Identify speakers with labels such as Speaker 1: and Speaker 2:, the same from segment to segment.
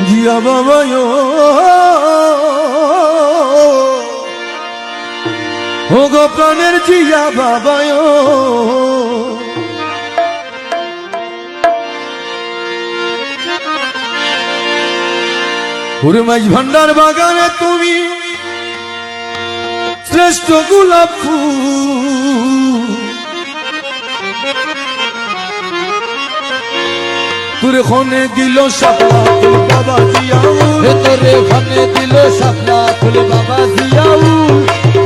Speaker 1: জিয়া বাবা ও গো প্রাণের জিয়া বাবা ওরে মাঝ ভান্ডার বাগানে তুমি শ্রেষ্ঠ গোলাপ ফুল তোরে খনে দিল শাপলা ফুল বাবা জিয়াউ
Speaker 2: তোরে খনে দিল শাপলা ফুল বাবা জিয়াউ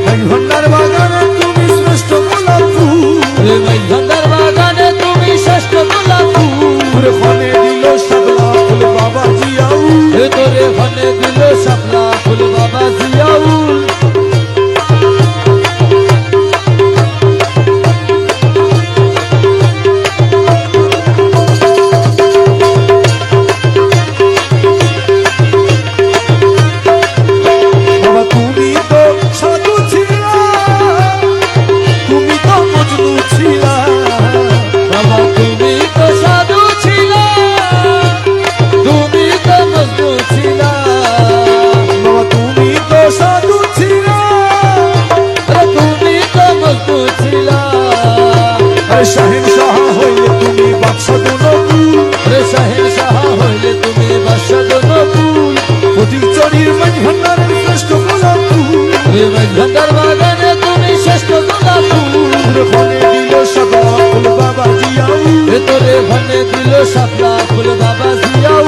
Speaker 1: মাঝ ভান্ডার বাগানে তুমি শ্রেষ্ঠ গোলাপ ফুল
Speaker 2: মাঝ ভান্ডার বাগানে তুমি শ্রেষ্ঠ গোলাপ ফুল
Speaker 1: তোরে খনে দিল শাপলা ফুল বাবা জিয়াউ
Speaker 2: তোরে খনে দিল শাপলা ফুল বাবা জিয়াউ
Speaker 1: শাহেন শাহ হইলে তুমি বাদশা দনকুল
Speaker 2: রে শাহেন শাহ হইলে তুমি বাদশা দনকুল
Speaker 1: প্রতীক চড়ির মাঝ ভান্ডারের শ্রেষ্ঠ গোলাপ ফুল
Speaker 2: রে মাঝ ভান্ডার বাগানে তুমি শ্রেষ্ঠ গোলাপ ফুল
Speaker 1: খনে দিল শাপলা ফুল বাবা জিয়াউ
Speaker 2: তোরে খনে দিল শাপলা ফুল বাবা জিয়াউ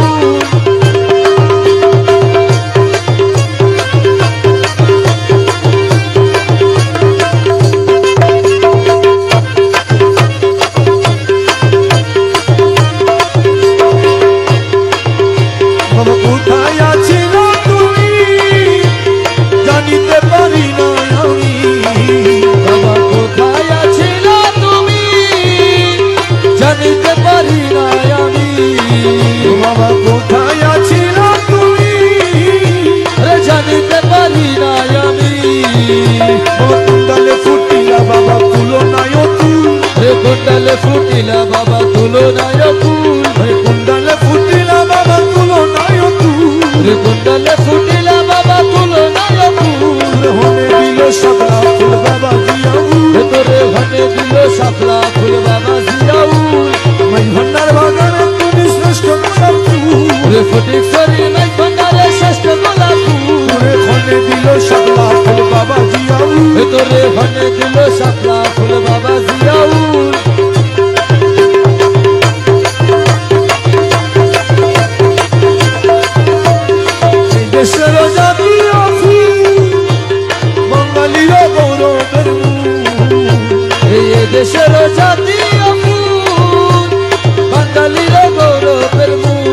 Speaker 1: কোথায় আছিস তুমি জানিতে পারি না আমি
Speaker 2: বাবা কোথায় আছিস তুমি জানিতে পারি না আমি
Speaker 1: বাবা কোথায় আছিস তুমি
Speaker 2: জানিতে পারি না আমি
Speaker 1: কুণ্ডলে ফুটিলা বাবা তুলো নায় তুল
Speaker 2: কুণ্ডলে ফুটিলা বাবা তুলো নায় ফুল
Speaker 1: কুণ্ডলে ফুটিলা বাবা তুলো নায় তুল
Speaker 2: কুণ্ডলে ফুটিলা বাবা তুলো নায় ফুল
Speaker 1: হনে দিল শাপলা ফুল বাবা জিয়াউ
Speaker 2: তোরে হনে দিল শাপলা ফুল বাবা জিয়াউ
Speaker 1: মাঝ ভান্ডার বাগানে তুমি শ্রেষ্ঠ গোলাপ ফুল
Speaker 2: ফটিক সরি মাঝ ভান্ডারে শ্রেষ্ঠ গোলাপ ফুল
Speaker 1: হনে দিল শাপলা ফুল বাবা জিয়াউ
Speaker 2: তোরে হনে দিল শাপলা ফুল বাবা জিয়াউ
Speaker 1: দেশের জাতীয় ফুল বাঙালির গৌরবের
Speaker 2: এই দেশের জাতীয় ফুল বাঙালির গৌরবের মূল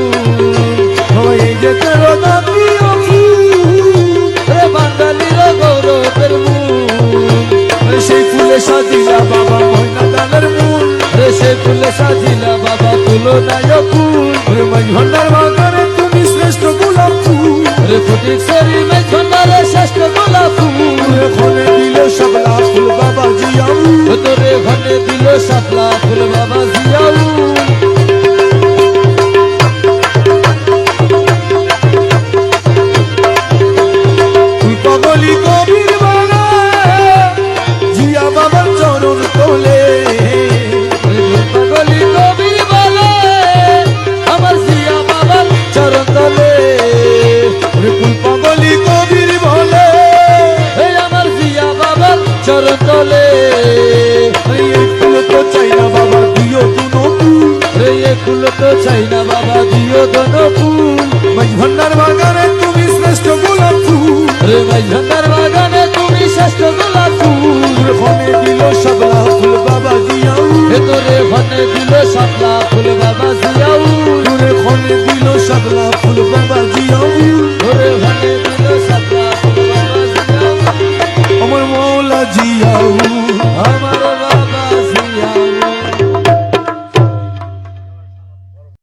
Speaker 1: এই দেশের জাতীয় ফুল
Speaker 2: বাঙালির গৌরবের মূল
Speaker 1: সেই ফুলে সাজিলা বাবা ময়না দানের মূল
Speaker 2: সেই ফুলে সাজিলা বাবা তুলো নায় ফুল
Speaker 1: মাঝ ভান্ডার বাগানে তুমি শ্রেষ্ঠ গোলাপ ফুল
Speaker 2: ফটিক সরি মাঝ ভান্ডারে শ্রেষ্ঠ গোলাপ ফুল
Speaker 1: খনে দিল শাপলা ফুল বাবা জিয়াউ
Speaker 2: তোরে ঘনে দিল শাপলা ফুল বাবা জিয়াউ
Speaker 1: ফুল পাগলি কবির বালা জিয়া বাবার চরণ তোলে
Speaker 2: পাগলি কবি বলে আমার জিয়া বাবার চরণ তলে
Speaker 1: ফুল পাগলি কবির বলে
Speaker 2: আমার জিয়া বাবার চরণ তলে
Speaker 1: এই ফুল তো চাই না বাবার দিও দুনো ফুল
Speaker 2: রে ফুল তো চাই না বাবা দিও দন ফুল
Speaker 1: মাঝ ভান্ডার বাগানে তুমি শ্রেষ্ঠ গোলাপ ফুল
Speaker 2: রে মাঝ